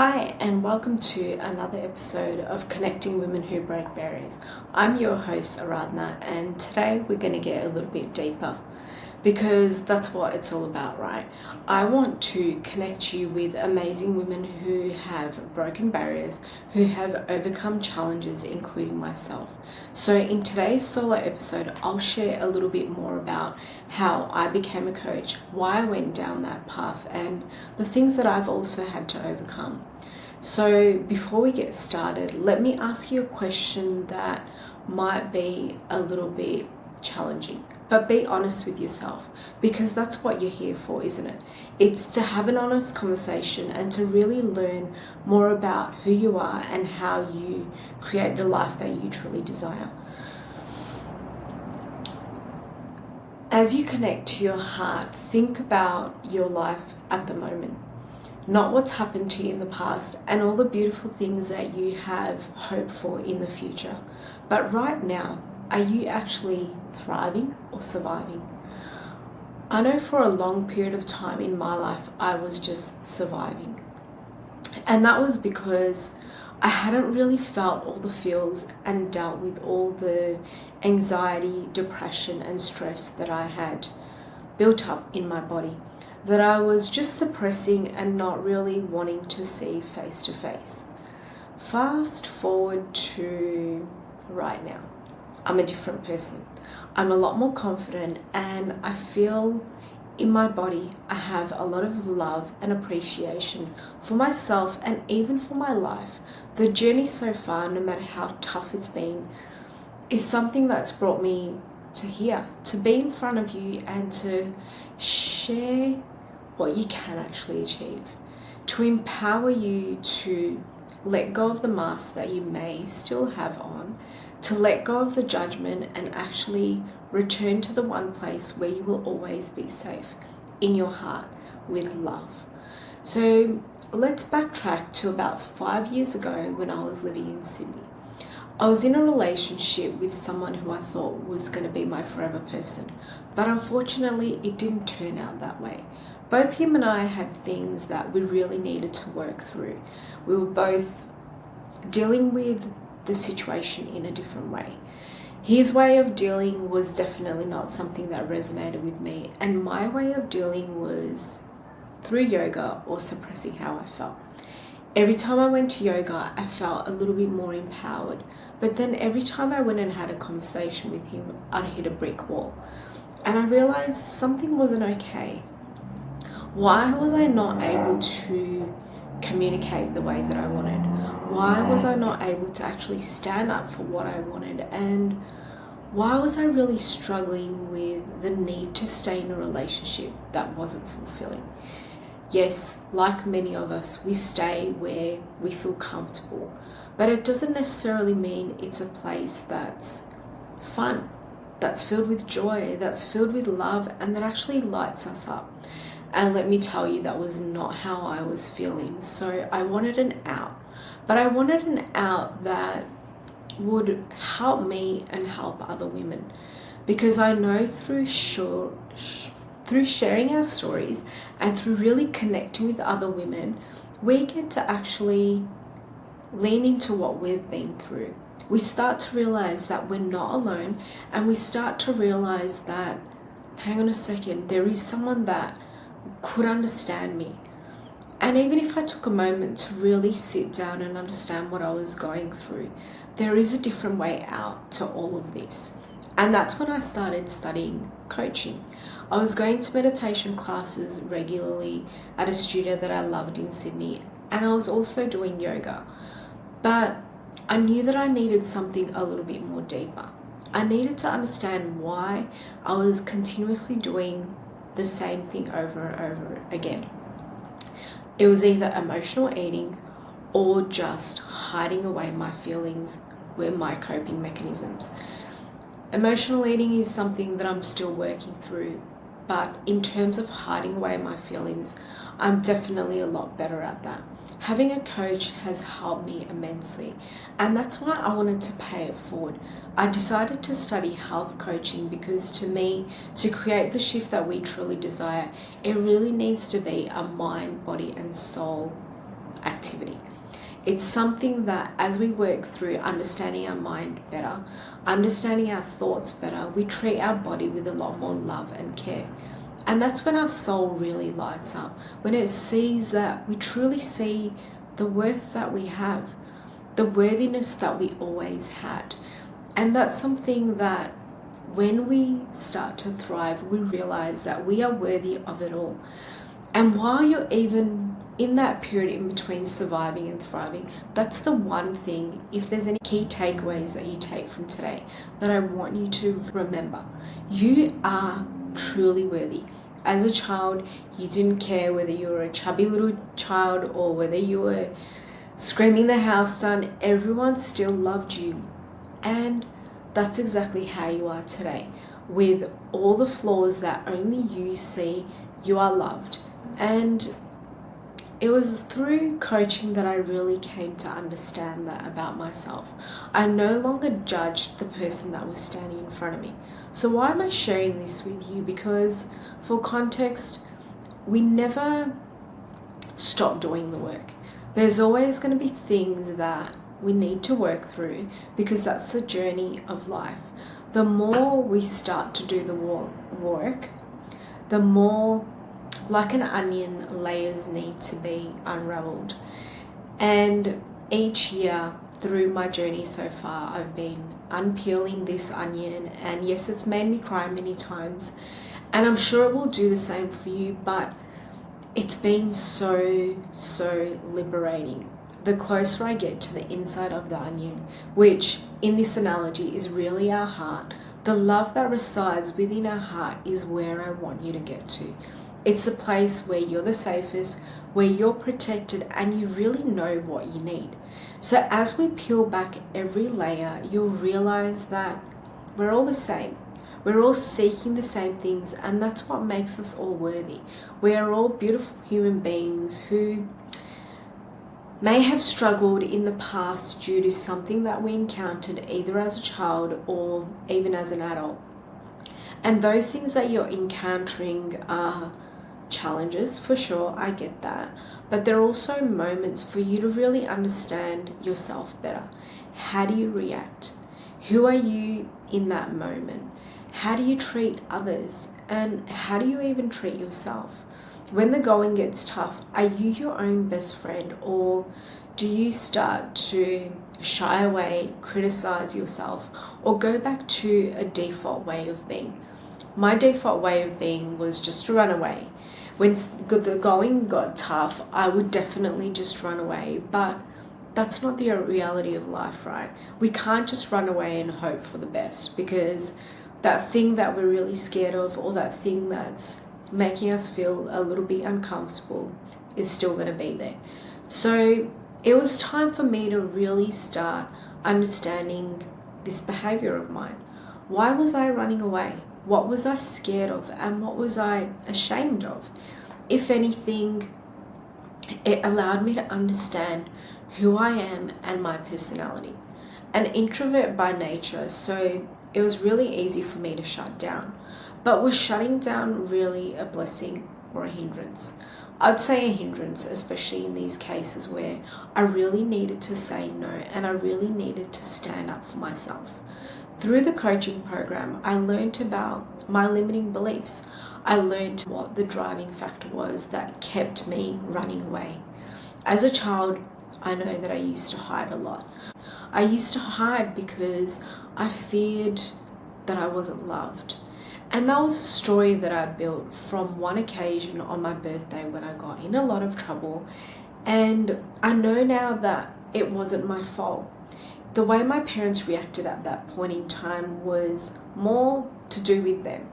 Hi, and welcome to another episode of Connecting Women Who Break Barriers. I'm your host, Aradhana, and today we're going to get a little bit deeper because that's what it's all about, right? I want to connect you with amazing women who have broken barriers, who have overcome challenges, including myself. So in today's solo episode, I'll share a little bit more about how I became a coach, why I went down that path, and the things that I've also had to overcome. So before we get started, let me ask you a question that might be a little bit challenging. But be honest with yourself, because that's what you're here for, isn't it? It's to have an honest conversation and to really learn more about who you are and how you create the life that you truly desire. As you connect to your heart, think about your life at the moment, not what's happened to you in the past and all the beautiful things that you have hoped for in the future. But right now, are you actually thriving or surviving? I know for a long period of time in my life, I was just surviving. And that was because I hadn't really felt all the feels and dealt with all the anxiety, depression, and stress that I had built up in my body, that I was just suppressing and not really wanting to see face to face. Fast forward to right now. I'm a different person. I'm a lot more confident, and I feel in my body I have a lot of love and appreciation for myself and even for my life. The journey so far, no matter how tough it's been, is something that's brought me to here, to be in front of you and to share what you can actually achieve, to empower you to let go of the mask that you may still have on, to let go of the judgment and actually return to the one place where you will always be safe, in your heart, with love. So let's backtrack to about 5 years ago when I was living in Sydney. I was in a relationship with someone who I thought was going to be my forever person, but unfortunately it didn't turn out that way. Both him and I had things that we really needed to work through. We were both dealing with the situation in a different way. His way of dealing was definitely not something that resonated with me, and my way of dealing was through yoga or suppressing how I felt. Every time I went to yoga, I felt a little bit more empowered, but then every time I went and had a conversation with him, I'd hit a brick wall, and I realized something wasn't okay. Why was I not able to communicate the way that I wanted? Why was I not able to actually stand up for what I wanted? And why was I really struggling with the need to stay in a relationship that wasn't fulfilling? Yes, like many of us, we stay where we feel comfortable, but it doesn't necessarily mean it's a place that's fun, that's filled with joy, that's filled with love, and that actually lights us up. And let me tell you, that was not how I was feeling. So I wanted an out, but I wanted an out that would help me and help other women, because I know through sharing our stories and through really connecting with other women, we get to actually lean into what we've been through. We start to realize that we're not alone, and we start to realize that, hang on a second, there is someone that could understand me. And even if I took a moment to really sit down and understand what I was going through, there is a different way out to all of this. And that's when I started studying coaching. I was going to meditation classes regularly at a studio that I loved in Sydney, and I was also doing yoga. But I knew that I needed something a little bit more deeper. I needed to understand why I was continuously doing the same thing over and over again. It was either emotional eating or just hiding away my feelings were my coping mechanisms. Emotional eating is something that I'm still working through, but in terms of hiding away my feelings, I'm definitely a lot better at that. Having a coach has helped me immensely, and that's why I wanted to pay it forward. I decided to study health coaching because, to me, to create the shift that we truly desire, it really needs to be a mind, body, and soul activity. activity. It's something that as we work through understanding our mind better, understanding our thoughts better, we treat our body with a lot more love and care. And that's when our soul really lights up, when it sees that we truly see the worth that we have, the worthiness that we always had. And that's something that when we start to thrive, we realize that we are worthy of it all. And while you're even in that period in between surviving and thriving, that's the one thing, if there's any key takeaways that you take from today, that I want you to remember. You are truly worthy. As a child, you didn't care whether you were a chubby little child or whether you were screaming the house down. Everyone still loved you. And that's exactly how you are today. With all the flaws that only you see, you are loved. And it was through coaching that I really came to understand that about myself. I no longer judged the person that was standing in front of me. So why am I sharing this with you? Because for context, we never stop doing the work. There's always going to be things that we need to work through, because that's the journey of life. The more we start to do the work, the more, like an onion, layers need to be unraveled. And each year through my journey so far, I've been unpeeling this onion, and yes, it's made me cry many times, and I'm sure it will do the same for you, but it's been so liberating. The closer I get to the inside of the onion, which in this analogy is really our heart, the love that resides within our heart is where I want you to get to. It's a place where you're the safest, where you're protected, and you really know what you need. So as we peel back every layer, you'll realize that we're all the same. We're all seeking the same things, and that's what makes us all worthy. We are all beautiful human beings who may have struggled in the past due to something that we encountered either as a child or even as an adult. And those things that you're encountering are challenges, for sure, I get that. But there are also moments for you to really understand yourself better. How do you react? Who are you in that moment? How do you treat others? And how do you even treat yourself? When the going gets tough, are you your own best friend, or do you start to shy away, criticize yourself, or go back to a default way of being? My default way of being was just to run away. When the going got tough, I would definitely just run away, but that's not the reality of life, right? We can't just run away and hope for the best, because that thing that we're really scared of, or that thing that's making us feel a little bit uncomfortable, is still going to be there. So it was time for me to really start understanding this behavior of mine. Why was I running away? What was I scared of? And what was I ashamed of? If anything, it allowed me to understand who I am and my personality. An introvert by nature, so it was really easy for me to shut down. But was shutting down really a blessing or a hindrance? I'd say a hindrance, especially in these cases where I really needed to say no and I really needed to stand up for myself. Through the coaching program, I learned about my limiting beliefs. I learned what the driving factor was that kept me running away. As a child, I know that I used to hide a lot. I used to hide because I feared that I wasn't loved. And that was a story that I built from one occasion on my birthday when I got in a lot of trouble. And I know now that it wasn't my fault. The way my parents reacted at that point in time was more to do with them.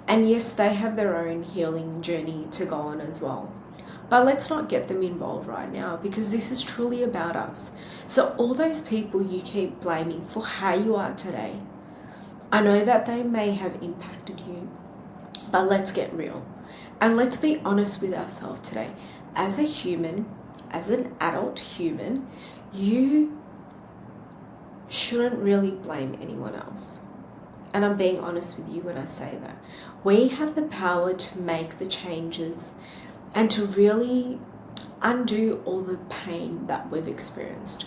And yes, they have their own healing journey to go on as well. But let's not get them involved right now, because this is truly about us. So all those people you keep blaming for how you are today, I know that they may have impacted you, but let's get real. And let's be honest with ourselves today. As a human, as an adult human, you shouldn't really blame anyone else. And I'm being honest with you when I say that. We have the power to make the changes and to really undo all the pain that we've experienced.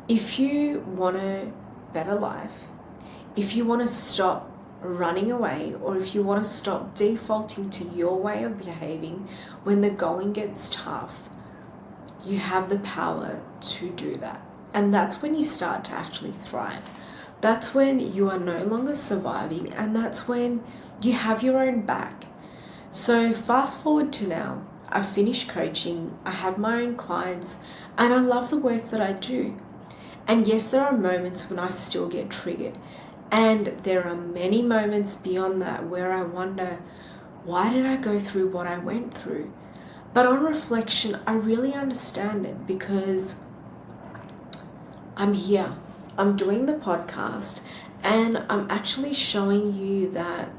If you want a better life, if you want to stop running away, or if you want to stop defaulting to your way of behaving when the going gets tough, you have the power to do that. And that's when you start to actually thrive. That's when you are no longer surviving, and that's when you have your own back. So fast forward to now, I've finished coaching, I have my own clients, and I love the work that I do. And yes, there are moments when I still get triggered. And there are many moments beyond that where I wonder, why did I go through what I went through? But on reflection, I really understand it, because I'm here. I'm doing the podcast, and I'm actually showing you that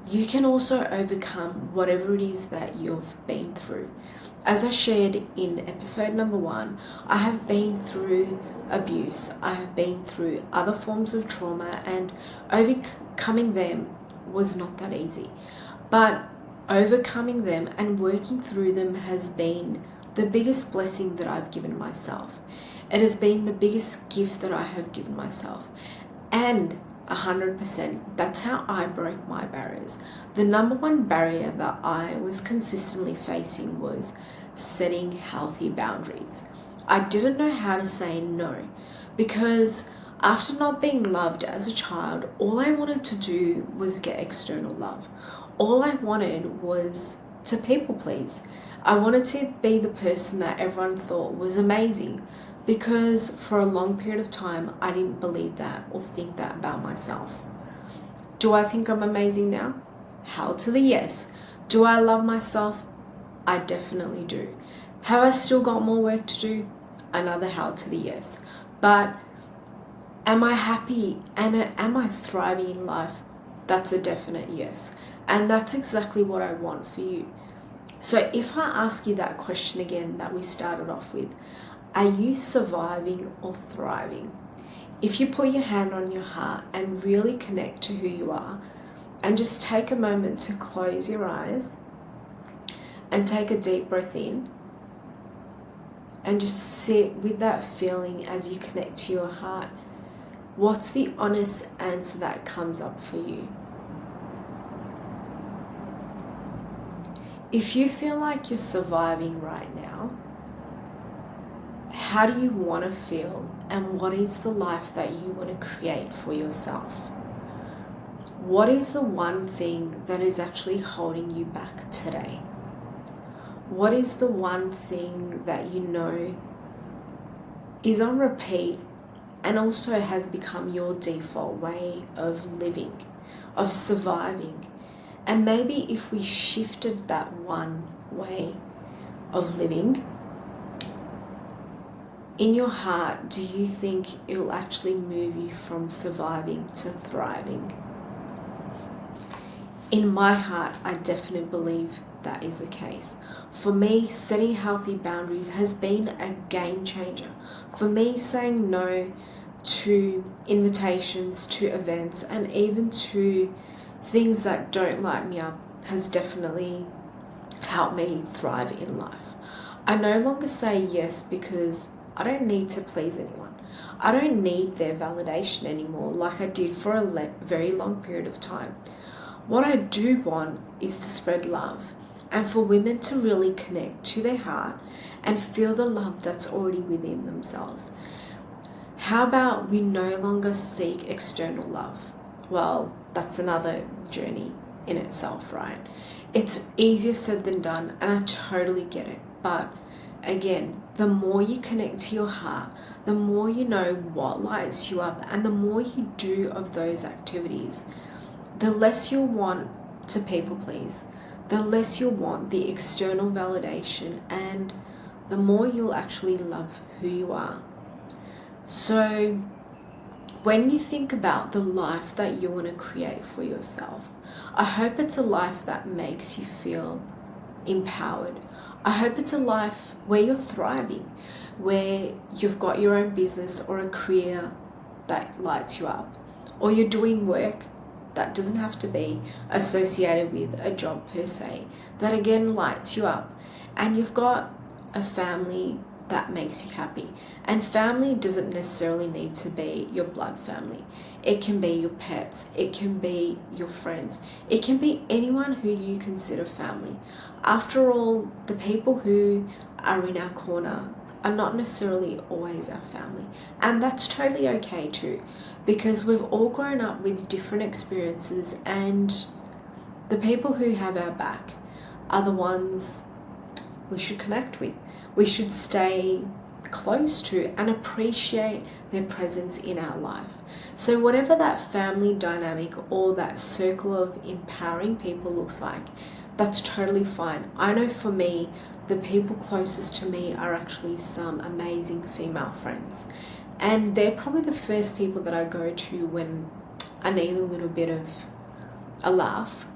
you can also overcome whatever it is that you've been through. As I shared in episode number 1, I have been through abuse. I have been through other forms of trauma, and overcoming them was not that easy. But overcoming them and working through them has been the biggest blessing that I've given myself. It has been the biggest gift that I have given myself. And 100%, that's how I broke my barriers. The number one barrier that I was consistently facing was setting healthy boundaries. I didn't know how to say no, because after not being loved as a child, all I wanted to do was get external love. All I wanted was to people please. I wanted to be the person that everyone thought was amazing, because for a long period of time, I didn't believe that or think that about myself. Do I think I'm amazing now? Hell to the yes. Do I love myself? I definitely do. Have I still got more work to do? Another hell to the yes. But am I happy and am I thriving in life? That's a definite yes. And that's exactly what I want for you. So if I ask you that question again that we started off with, are you surviving or thriving? If you put your hand on your heart and really connect to who you are, and just take a moment to close your eyes and take a deep breath in, and just sit with that feeling as you connect to your heart, what's the honest answer that comes up for you? If you feel like you're surviving right now, how do you want to feel, and what is the life that you want to create for yourself? What is the one thing that is actually holding you back today? What is the one thing that you know is on repeat and also has become your default way of living, of surviving? And maybe if we shifted that one way of living, in your heart, do you think it will actually move you from surviving to thriving? In my heart, I definitely believe that is the case. For me, setting healthy boundaries has been a game changer. For me, saying no to invitations, to events, and even to things that don't light me up has definitely helped me thrive in life. I no longer say yes because I don't need to please anyone. I don't need their validation anymore like I did for a very long period of time. What I do want is to spread love, and for women to really connect to their heart and feel the love that's already within themselves. How about we no longer seek external love? Well, that's another journey in itself, right? It's easier said than done, and I totally get it. But again, the more you connect to your heart, the more you know what lights you up, and the more you do of those activities, the less you'll want to people please, the less you'll want the external validation, and the more you'll actually love who you are. So when you think about the life that you want to create for yourself, I hope it's a life that makes you feel empowered. I hope it's a life where you're thriving, where you've got your own business or a career that lights you up, or you're doing work that doesn't have to be associated with a job per se, that again lights you up, and you've got a family that makes you happy. And family doesn't necessarily need to be your blood family. It can be your pets, it can be your friends, it can be anyone who you consider family. After all, the people who are in our corner are not necessarily always our family. And that's totally okay too, because we've all grown up with different experiences, and the people who have our back are the ones we should connect with. We should stay close to and appreciate their presence in our life. So whatever that family dynamic or that circle of empowering people looks like, that's totally fine. I know for me, the people closest to me are actually some amazing female friends. And they're probably the first people that I go to when I need a little bit of a laugh,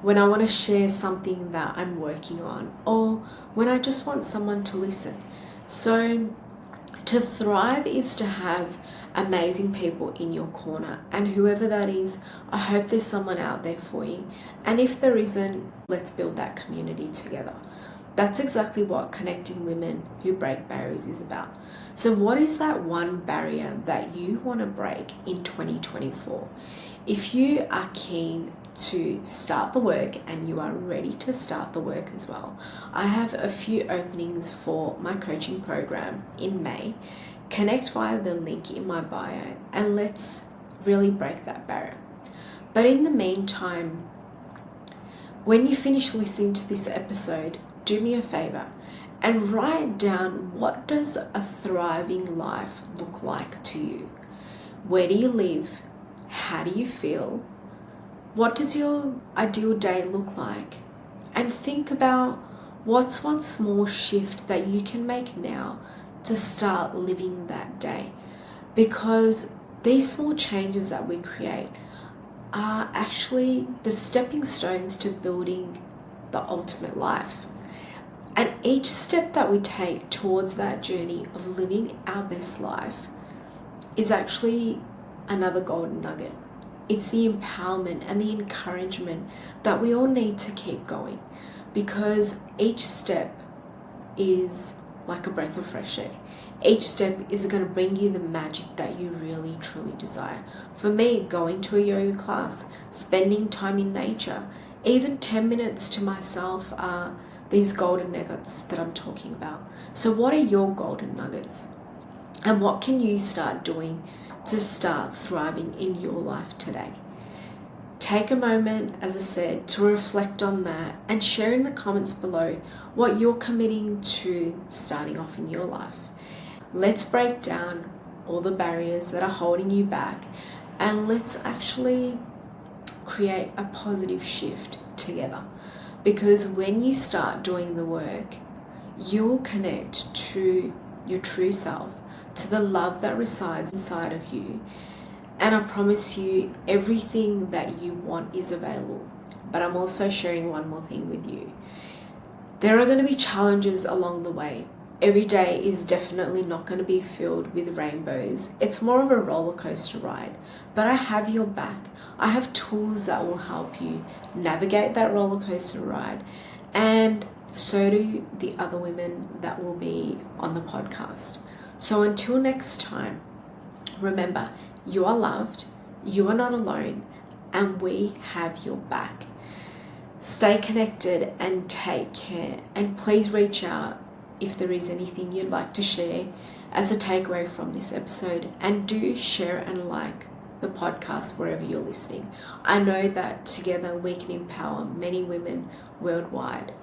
when I want to share something that I'm working on, or when I just want someone to listen. So to thrive is to have amazing people in your corner, and whoever that is, I hope there's someone out there for you. And if there isn't, let's build that community together. That's exactly what Connecting Women Who Break Barriers is about. So what is that one barrier that you want to break in 2024? If you are keen to start the work and you are ready to start the work as well, I have a few openings for my coaching program in May. Connect via the link in my bio and let's really break that barrier. But in the meantime, when you finish listening to this episode, do me a favor and write down, what does a thriving life look like to you? Where do you live? How do you feel? What does your ideal day look like? And think about what's one small shift that you can make now to start living that day. Because these small changes that we create are actually the stepping stones to building the ultimate life. And each step that we take towards that journey of living our best life is actually another golden nugget. It's the empowerment and the encouragement that we all need to keep going, because each step is like a breath of fresh air. Each step is going to bring you the magic that you really truly desire. For me, going to a yoga class, spending time in nature, even 10 minutes to myself are these golden nuggets that I'm talking about. So what are your golden nuggets? And what can you start doing to start thriving in your life today? Take a moment, as I said, to reflect on that and share in the comments below what you're committing to starting off in your life. Let's break down all the barriers that are holding you back, and let's actually create a positive shift together. Because when you start doing the work, you'll connect to your true self, to the love that resides inside of you. And I promise you, everything that you want is available. But I'm also sharing one more thing with you. There are going to be challenges along the way. Every day is definitely not going to be filled with rainbows. It's more of a roller coaster ride. But I have your back. I have tools that will help you navigate that roller coaster ride. And so do the other women that will be on the podcast. So until next time, remember, you are loved, you are not alone, and we have your back. Stay connected and take care. And please reach out if there is anything you'd like to share as a takeaway from this episode. And do share and like the podcast wherever you're listening. I know that together we can empower many women worldwide.